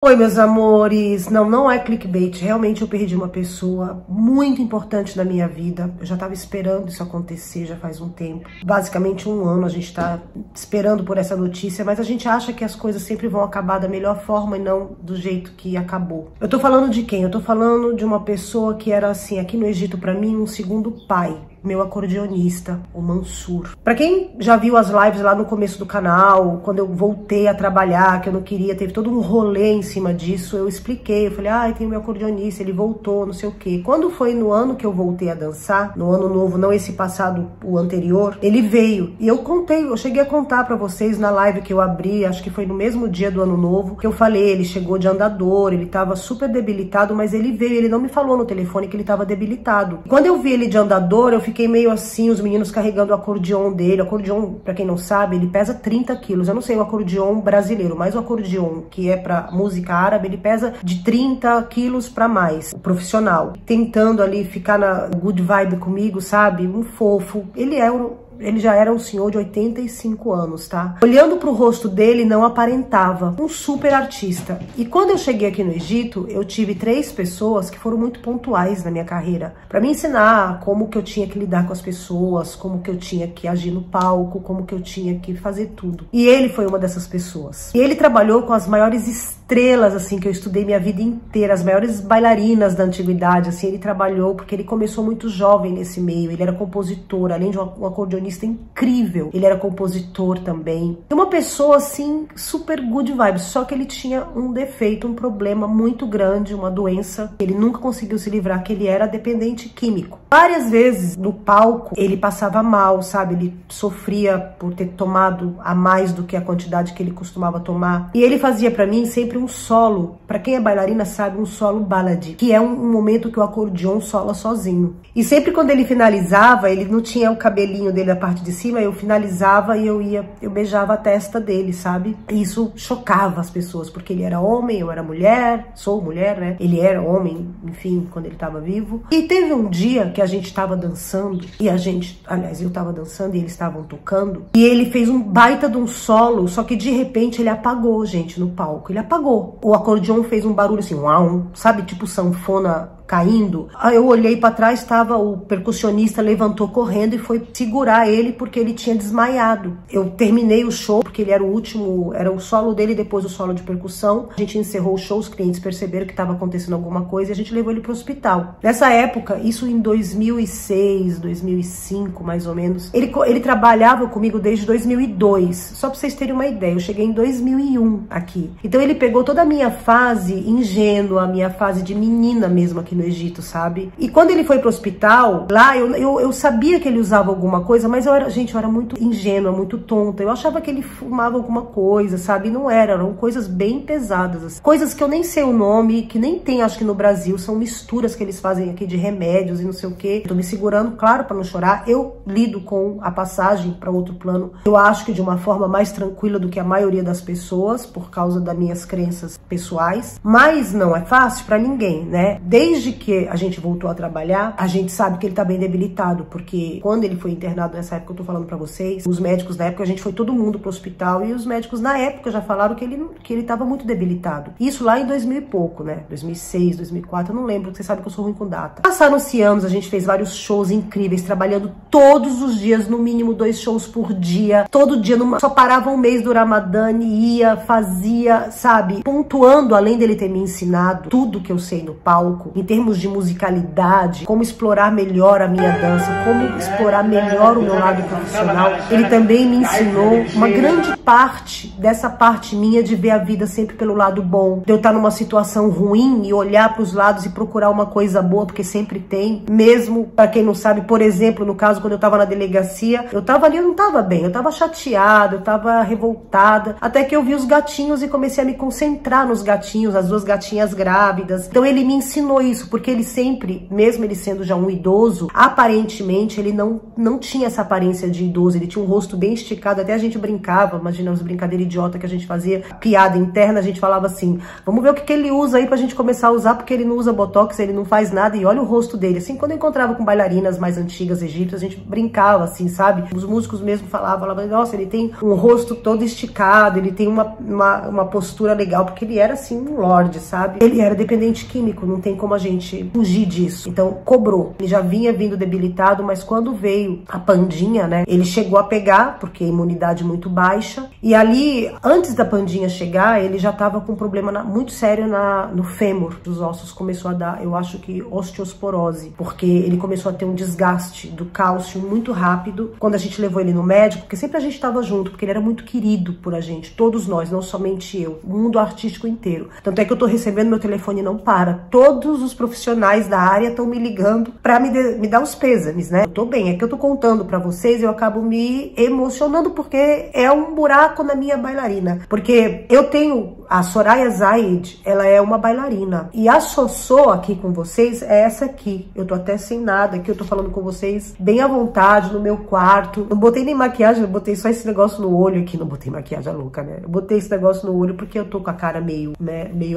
Oi, meus amores. Não é clickbait. Realmente eu perdi uma pessoa muito importante na minha vida. Eu já tava esperando isso acontecer já faz um tempo. Basicamente 1 ano a gente tá esperando por essa notícia, mas a gente acha que as coisas sempre vão acabar da melhor forma e não do jeito que acabou. Eu tô falando de quem? Eu tô falando de uma pessoa que era assim, aqui no Egito pra mim, um segundo pai. Meu acordeonista, o Mansur. Pra quem já viu as lives lá no começo do canal, quando eu voltei a trabalhar, que eu não queria, teve todo um rolê em cima disso, eu expliquei, eu falei, tem o meu acordeonista, ele voltou, não sei o quê. Quando foi no ano que eu voltei a dançar, no ano novo, não esse passado, o anterior, ele veio. E eu contei, eu cheguei a contar pra vocês na live que eu abri, acho que foi no mesmo dia do ano novo, que eu falei, ele chegou de andador, ele tava super debilitado, mas ele veio, ele não me falou no telefone que ele tava debilitado. Quando eu vi ele de andador, eu fiquei meio assim, os meninos carregando o acordeon dele. O acordeon, pra quem não sabe, ele pesa 30 quilos. Eu não sei o acordeon brasileiro, mas o acordeon que é pra música árabe, ele pesa de 30 quilos pra mais. O profissional. Tentando ali ficar na good vibe comigo, sabe? Um fofo. Ele já era um senhor de 85 anos, tá? Olhando pro rosto dele, não aparentava. Um super artista. E quando eu cheguei aqui no Egito, eu tive 3 pessoas que foram muito pontuais na minha carreira. Pra me ensinar como que eu tinha que lidar com as pessoas, como que eu tinha que agir no palco, como que eu tinha que fazer tudo. E ele foi uma dessas pessoas. E ele trabalhou com as maiores estrelas, assim, que eu estudei minha vida inteira. As maiores bailarinas da antiguidade, assim. Ele trabalhou porque ele começou muito jovem nesse meio. Ele era compositor, além de um acordeonista incrível. Ele era compositor também. E uma pessoa, assim, super good vibes. Só que ele tinha um defeito, um problema muito grande, uma doença. Ele nunca conseguiu se livrar, que ele era dependente químico. Várias vezes no palco, ele passava mal, sabe? Ele sofria por ter tomado a mais do que a quantidade que ele costumava tomar. E ele fazia pra mim sempre um solo. Pra quem é bailarina sabe, um solo baladi, que é um momento que o acordeon sola sozinho. E sempre quando ele finalizava, ele não tinha o cabelinho dele, a parte de cima, eu finalizava e eu beijava a testa dele, sabe? E isso chocava as pessoas, porque ele era homem, eu era mulher, sou mulher, né? Ele era homem, enfim, quando ele tava vivo. E teve um dia que a gente tava dançando, eu tava dançando e eles estavam tocando, e ele fez um baita de um solo, só que de repente ele apagou, gente, no palco. Ele apagou. O acordeon fez um barulho assim, uau, sabe? Tipo sanfona caindo. Aí eu olhei pra trás, tava o percussionista, levantou correndo e foi segurar ele porque ele tinha desmaiado. Eu terminei o show, porque ele era o último, era o solo dele, depois o solo de percussão. A gente encerrou o show, os clientes perceberam que estava acontecendo alguma coisa e a gente levou ele pro hospital. Nessa época, isso em 2006, 2005, mais ou menos, ele trabalhava comigo desde 2002. Só pra vocês terem uma ideia, eu cheguei em 2001 aqui. Então ele pegou toda a minha fase ingênua, a minha fase de menina mesmo aqui no Egito, sabe? E quando ele foi pro hospital, lá eu sabia que ele usava alguma coisa, mas eu era muito ingênua, muito tonta. Eu achava que ele fumava alguma coisa, sabe? Não eram coisas bem pesadas, assim. Coisas que eu nem sei o nome, que nem tem, acho que no Brasil, são misturas que eles fazem aqui de remédios e não sei o quê. Tô me segurando, claro, pra não chorar. Eu lido com a passagem pra outro plano. Eu acho que de uma forma mais tranquila do que a maioria das pessoas, por causa das minhas crenças pessoais. Mas não é fácil pra ninguém, né? Desde que a gente voltou a trabalhar, a gente sabe que ele tá bem debilitado, porque quando ele foi internado nessa época, eu tô falando pra vocês, os médicos na época, a gente foi todo mundo pro hospital e os médicos na época já falaram que ele tava muito debilitado. Isso lá em 2000 e pouco, né? 2006, 2004, eu não lembro, vocês sabem que eu sou ruim com data. Passaram-se anos, a gente fez vários shows incríveis, trabalhando todos os dias, no mínimo 2 shows por dia, todo dia, só parava um mês do Ramadã, ia, fazia, sabe? Pontuando, além dele ter me ensinado tudo que eu sei no palco, em termos de musicalidade, como explorar melhor a minha dança, como explorar melhor o meu lado profissional. Ele também me ensinou uma grande parte dessa parte minha de ver a vida sempre pelo lado bom, de eu estar numa situação ruim e olhar para os lados e procurar uma coisa boa, porque sempre tem, mesmo para quem não sabe, por exemplo, no caso quando eu tava na delegacia, eu tava ali, eu não tava bem, eu tava chateada, eu tava revoltada, até que eu vi os gatinhos e comecei a me concentrar nos gatinhos, as 2 gatinhas grávidas. Então ele me ensinou isso, porque ele sempre, mesmo ele sendo já um idoso, aparentemente ele não tinha essa aparência de idoso, ele tinha um rosto bem esticado, até a gente brincava, imagina as brincadeiras idiota que a gente fazia, piada interna, a gente falava assim, vamos ver o que ele usa aí pra gente começar a usar, porque ele não usa botox, ele não faz nada, e olha o rosto dele. Assim, quando eu encontrava com bailarinas mais antigas egípcias, a gente brincava assim, sabe? Os músicos mesmo falavam, nossa, ele tem um rosto todo esticado, ele tem uma postura legal, porque ele era assim um lorde, sabe? Ele era dependente químico, não tem como a gente fugir disso. Então, cobrou. Ele já vinha vindo debilitado, mas quando veio a pandinha, né, ele chegou a pegar, porque a imunidade muito baixa, e ali, antes da pandinha chegar, ele já tava com um problema muito sério no fêmur. Os ossos começou a dar, eu acho que osteosporose, porque ele começou a ter um desgaste do cálcio muito rápido. Quando a gente levou ele no médico, porque sempre a gente tava junto, porque ele era muito querido por a gente, todos nós, não somente eu, o mundo artístico inteiro. Tanto é que eu tô recebendo, meu telefone não para. Todos os profissionais da área estão me ligando pra me dar os pêsames, né? Eu tô bem, é que eu tô contando pra vocês e eu acabo me emocionando, porque é um buraco na minha bailarina. Porque eu tenho a Soraya Zayed, ela é uma bailarina. E a Sossô aqui com vocês é essa aqui. Eu tô até sem nada aqui, eu tô falando com vocês bem à vontade, no meu quarto. Não botei nem maquiagem, eu botei só esse negócio no olho aqui. Não botei maquiagem louca, né? Eu botei esse negócio no olho porque eu tô com a cara meio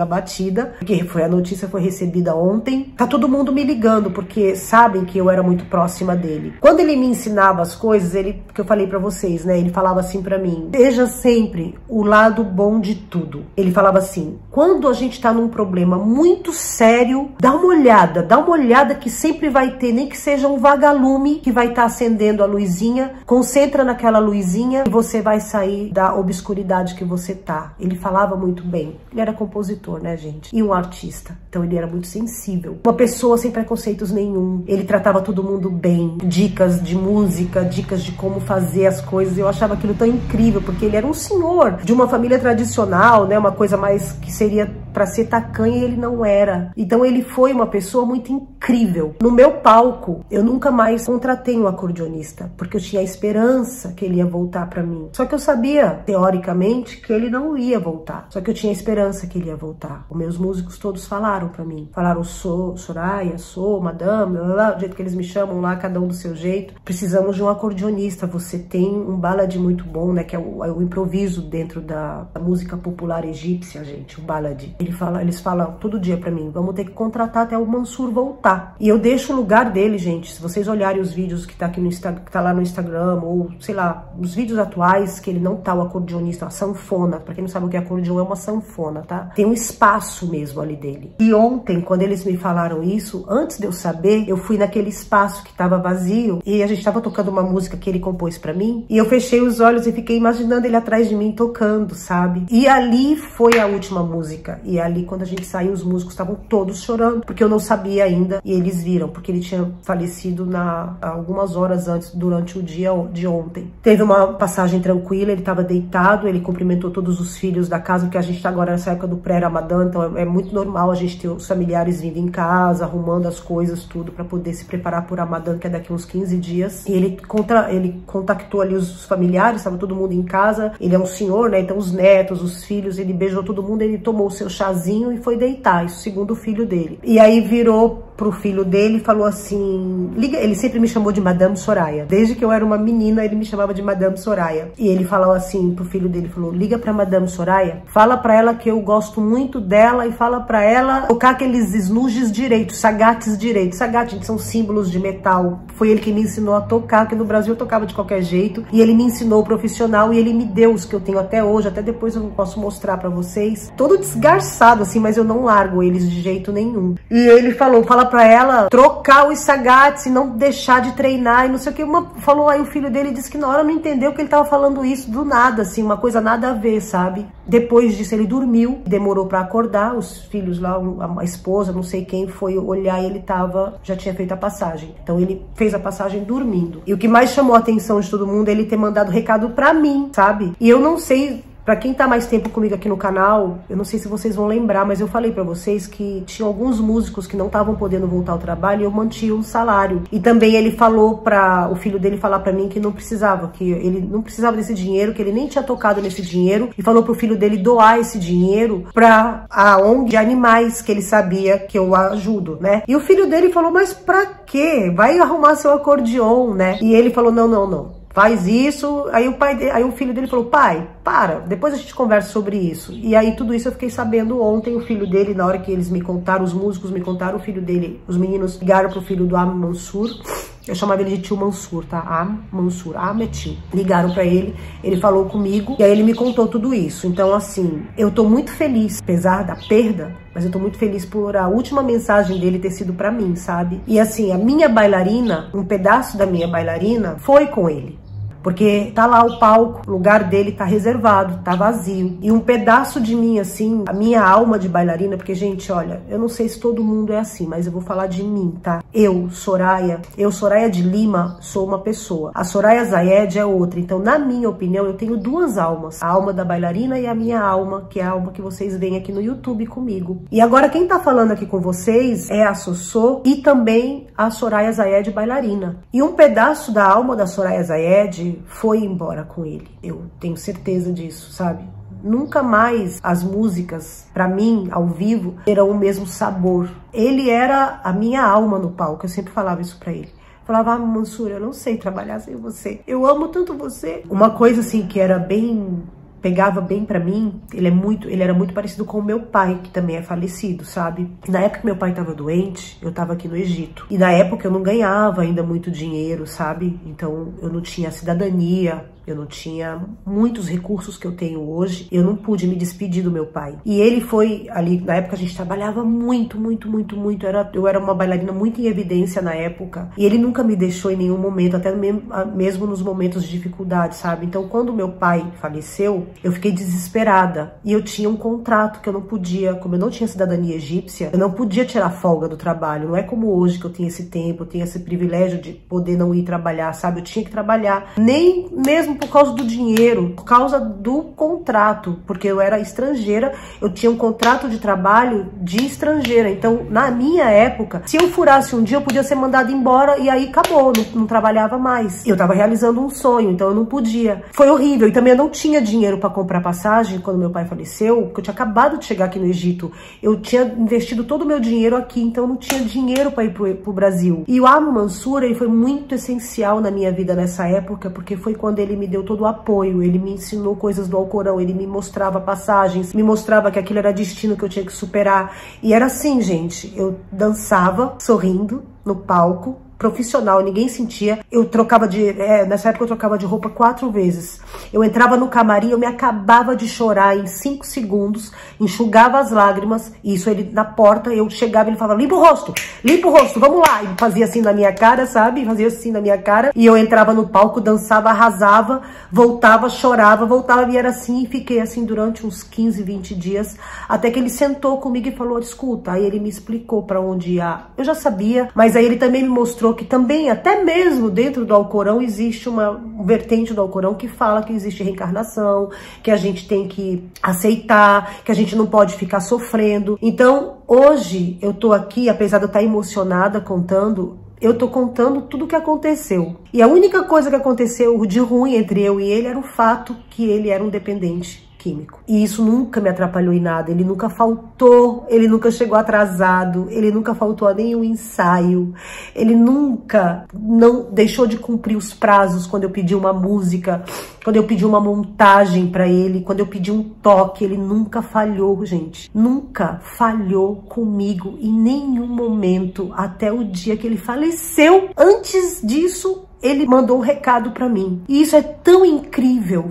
abatida. Porque a notícia foi recebida ontem. Tá todo mundo me ligando, porque sabem que eu era muito próxima dele. Quando ele me ensinava as coisas, que eu falei pra vocês, né? Ele falava assim pra mim, veja sempre o lado bom de tudo. Ele falava assim, quando a gente tá num problema muito sério, dá uma olhada que sempre vai ter, nem que seja um vagalume que vai estar acendendo a luzinha, concentra naquela luzinha e você vai sair da obscuridade que você tá. Ele falava muito bem. Ele era compositor, né, gente? E um artista. Então ele era muito sensível. Uma pessoa sem preconceitos nenhum. Ele tratava todo mundo bem. Dicas de música, dicas de como fazer as coisas. Eu achava aquilo tão incrível, porque ele era um senhor de uma família tradicional, né? Uma coisa mais que seria pra ser tacanha, e ele não era. Então ele foi uma pessoa muito incrível. No meu palco, eu nunca mais contratei um acordeonista, porque eu tinha a esperança que ele ia voltar pra mim. Só que eu sabia, teoricamente, que ele não ia voltar. Só que eu tinha a esperança que ele ia voltar. Os meus músicos todos falaram pra mim. Falaram, sou Soraya, sou madame, do jeito que eles me chamam lá, cada um do seu jeito. Precisamos de um acordeonista. Você tem um balade muito bom, né, que é o improviso dentro da música popular egípcia, gente, o balade. Eles falam todo dia pra mim, vamos ter que contratar até o Mansur voltar. E eu deixo o lugar dele, gente. Se vocês olharem os vídeos que tá aqui no Instagram, que tá lá no Instagram, ou sei lá, os vídeos atuais, que ele não tá o acordeonista, a sanfona. Pra quem não sabe o que é acordeon, é uma sanfona, tá? Tem um espaço mesmo ali dele. E ontem, quando eles me falaram isso, antes de eu saber, eu fui naquele espaço que tava vazio e a gente tava tocando uma música que ele compôs pra mim. E eu fechei os olhos e fiquei imaginando ele atrás de mim tocando, sabe? E ali foi a última música. E ali, quando a gente saiu, os músicos estavam todos chorando, porque eu não sabia ainda, e eles viram, porque ele tinha falecido algumas horas antes, durante o dia de ontem. Teve uma passagem tranquila, ele estava deitado, ele cumprimentou todos os filhos da casa, porque a gente tá agora nessa época do pré-ramadã, então é muito normal a gente ter os familiares vindo em casa, arrumando as coisas, tudo, para poder se preparar pro Ramadã, que é daqui uns 15 dias. E ele contactou ali os familiares, estava todo mundo em casa, ele é um senhor, né, então os netos, os filhos, ele beijou todo mundo, ele tomou o seu chazinho e foi deitar, isso segundo o filho dele. E aí virou pro filho dele e falou assim, liga, ele sempre me chamou de Madame Soraya. Desde que eu era uma menina, ele me chamava de Madame Soraya. E ele falou assim pro filho dele, falou, liga pra Madame Soraya, fala pra ela que eu gosto muito dela e fala pra ela tocar aqueles snudges direitos, sagates direitos. Sagate são símbolos de metal. Foi ele que me ensinou a tocar, que no Brasil eu tocava de qualquer jeito. E ele me ensinou o profissional e ele me deu os que eu tenho até hoje, até depois eu não posso mostrar pra vocês. Todo desgarçado assim, mas eu não largo eles de jeito nenhum. E ele falou, fala pra ela trocar os sagates e não deixar de treinar e não sei o que. Falou aí, o filho dele disse que na hora não entendeu que ele tava falando isso do nada, assim, uma coisa nada a ver, sabe? Depois disso ele dormiu, demorou pra acordar, os filhos lá, a esposa, não sei quem, foi olhar e ele já tinha feito a passagem. Então ele fez a passagem dormindo. E o que mais chamou a atenção de todo mundo é ele ter mandado recado pra mim, sabe? E eu não sei Pra quem tá mais tempo comigo aqui no canal, eu não sei se vocês vão lembrar, mas eu falei pra vocês que tinha alguns músicos que não estavam podendo voltar ao trabalho e eu mantinha um salário. E também ele falou pra o filho dele falar pra mim que não precisava, que ele não precisava desse dinheiro, que ele nem tinha tocado nesse dinheiro, e falou pro filho dele doar esse dinheiro pra a ONG de animais, que ele sabia que eu ajudo, né? E o filho dele falou, mas pra quê? Vai arrumar seu acordeon, né? E ele falou, não. Faz isso, aí o filho dele falou, pai, para, depois a gente conversa sobre isso. E aí tudo isso eu fiquei sabendo ontem, o filho dele, na hora que eles me contaram, os músicos me contaram, o filho dele, os meninos ligaram pro filho do Am Mansur, eu chamava ele de tio Mansur, tá? Am Mansur, Am é tio. Ligaram pra ele falou comigo, e aí ele me contou tudo isso. Então assim, eu tô muito feliz, apesar da perda, mas eu tô muito feliz por a última mensagem dele ter sido pra mim, sabe? E assim, a minha bailarina, um pedaço da minha bailarina foi com ele. Porque tá lá o palco, o lugar dele tá reservado, tá vazio. E um pedaço de mim, assim, a minha alma de bailarina, porque, gente, olha, eu não sei se todo mundo é assim, mas eu vou falar de mim, tá? Eu, Soraya de Lima, sou uma pessoa. A Soraya Zayed é outra. Então, na minha opinião, eu tenho duas almas. A alma da bailarina e a minha alma, que é a alma que vocês veem aqui no YouTube comigo. E agora, quem tá falando aqui com vocês é a Sossô e também a Soraya Zayed bailarina. E um pedaço da alma da Soraya Zayed foi embora com ele. Eu tenho certeza disso, sabe? Nunca mais as músicas, pra mim, ao vivo, terão o mesmo sabor. Ele era a minha alma no palco, eu sempre falava isso pra ele. Falava, Mansur, eu não sei trabalhar sem você. Eu amo tanto você. Uma coisa assim que era bem... pegava bem pra mim, ele era muito parecido com o meu pai, que também é falecido, sabe? Na época que meu pai tava doente, eu tava aqui no Egito. E na época eu não ganhava ainda muito dinheiro, sabe? Então eu não tinha cidadania, eu não tinha muitos recursos que eu tenho hoje, eu não pude me despedir do meu pai. E ele foi ali, na época a gente trabalhava muito. Eu era uma bailarina muito em evidência na época. E ele nunca me deixou em nenhum momento, até mesmo nos momentos de dificuldade, sabe? Então quando meu pai faleceu, eu fiquei desesperada. E eu tinha um contrato que eu não podia, como eu não tinha cidadania egípcia, eu não podia tirar folga do trabalho. Não é como hoje que eu tenho esse tempo, eu tenho esse privilégio de poder não ir trabalhar, sabe? Eu tinha que trabalhar. Nem mesmo por causa do dinheiro, por causa do contrato, porque eu era estrangeira, eu tinha um contrato de trabalho de estrangeira. Então, na minha época, se eu furasse um dia, eu podia ser mandada embora e aí acabou, não trabalhava mais. Eu tava realizando um sonho, então eu não podia. Foi horrível. E também eu não tinha dinheiro para comprar passagem quando meu pai faleceu, porque eu tinha acabado de chegar aqui no Egito. Eu tinha investido todo o meu dinheiro aqui, então eu não tinha dinheiro para ir pro Brasil. E o Am Mansur, ele foi muito essencial na minha vida nessa época, porque foi quando ele me deu todo o apoio, ele me ensinou coisas do Alcorão, ele me mostrava passagens, me mostrava que aquilo era destino que eu tinha que superar. E era assim, gente, eu dançava sorrindo no palco, profissional, ninguém sentia. Eu trocava nessa época eu trocava de roupa 4 vezes. Eu entrava no camarim, eu me acabava de chorar em 5 segundos, enxugava as lágrimas, e isso ele na porta, eu chegava, ele falava, limpa o rosto, vamos lá. Ele fazia assim na minha cara, sabe? Fazia assim na minha cara, e eu entrava no palco, dançava, arrasava, voltava, chorava, voltava, e era assim, e fiquei assim durante uns 15, 20 dias, até que ele sentou comigo e falou, escuta, aí ele me explicou pra onde ia. Eu já sabia, mas aí ele também me mostrou que também, até mesmo dentro do Alcorão, existe uma vertente do Alcorão que fala que existe reencarnação, que a gente tem que aceitar, que a gente não pode ficar sofrendo. Então, hoje, eu tô aqui, apesar de eu estar emocionada contando, eu tô contando tudo o que aconteceu. E a única coisa que aconteceu de ruim entre eu e ele era o fato que ele era um dependente químico. E isso nunca me atrapalhou em nada, ele nunca faltou, ele nunca chegou atrasado, ele nunca faltou a nenhum ensaio, ele nunca não deixou de cumprir os prazos quando eu pedi uma música, quando eu pedi uma montagem pra ele, quando eu pedi um toque, ele nunca falhou, gente. Nunca falhou comigo em nenhum momento, até o dia que ele faleceu. Antes disso, ele mandou um recado pra mim. E isso é tão incrível,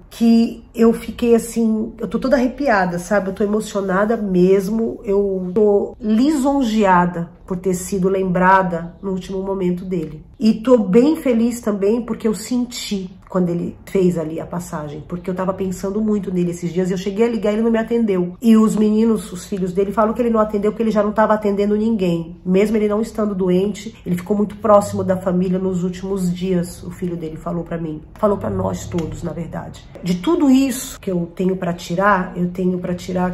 que eu fiquei assim, eu tô toda arrepiada, sabe? Eu tô emocionada mesmo, eu tô lisonjeada por ter sido lembrada no último momento dele. E tô bem feliz também porque eu senti quando ele fez ali a passagem, porque eu tava pensando muito nele esses dias. Eu cheguei a ligar e ele não me atendeu. E os meninos, os filhos dele, falam que ele não atendeu porque ele já não tava atendendo ninguém. Mesmo ele não estando doente, ele ficou muito próximo da família nos últimos dias, o filho dele falou pra mim. Falou pra nós todos, na verdade. De tudo isso que eu tenho pra tirar,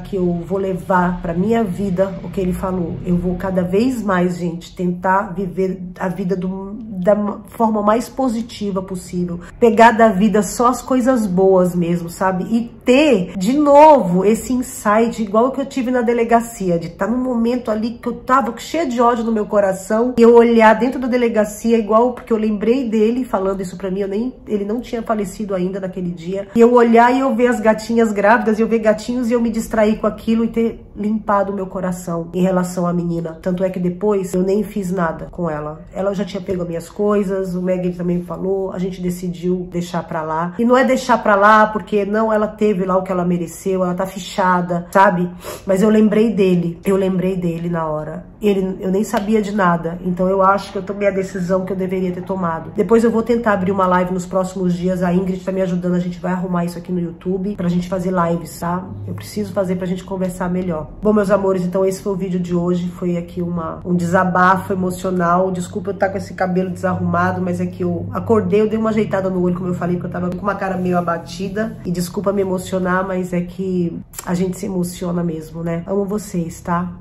que eu vou levar pra minha vida o que ele falou. Eu vou cada vez mais, gente, tentar viver a vida da forma mais positiva possível. Pegar da vida só as coisas boas mesmo, sabe? E ter, de novo, esse insight, igual que eu tive na delegacia, de estar num momento ali que eu tava cheia de ódio no meu coração, e eu olhar dentro da delegacia, igual, porque eu lembrei dele falando isso pra mim, ele não tinha falecido ainda naquele dia, e eu olhar e eu ver as gatinhas grávidas, e eu ver gatinhos, e eu me distrair com aquilo e ter limpado o meu coração em relação à menina. Tanto é que depois eu nem fiz nada com ela. Ela já tinha pego as minhas coisas, o Megan também falou, a gente decidiu deixar pra lá. E não é deixar pra lá porque não, ela teve lá o que ela mereceu, ela tá fichada, sabe? Mas eu lembrei dele na hora. Eu nem sabia de nada, então eu acho que eu tomei a decisão que eu deveria ter tomado. Depois eu vou tentar abrir uma live nos próximos dias, a Ingrid tá me ajudando, a gente vai arrumar isso aqui no YouTube pra gente fazer lives, tá? Eu preciso fazer pra gente conversar melhor. Bom, meus amores, então esse foi o vídeo de hoje, foi aqui um desabafo emocional. Desculpa eu estar com esse cabelo desarrumado, mas é que eu acordei, eu dei uma ajeitada no olho, como eu falei, porque eu tava com uma cara meio abatida. E desculpa me emocionar, mas é que a gente se emociona mesmo, né? Amo vocês, tá?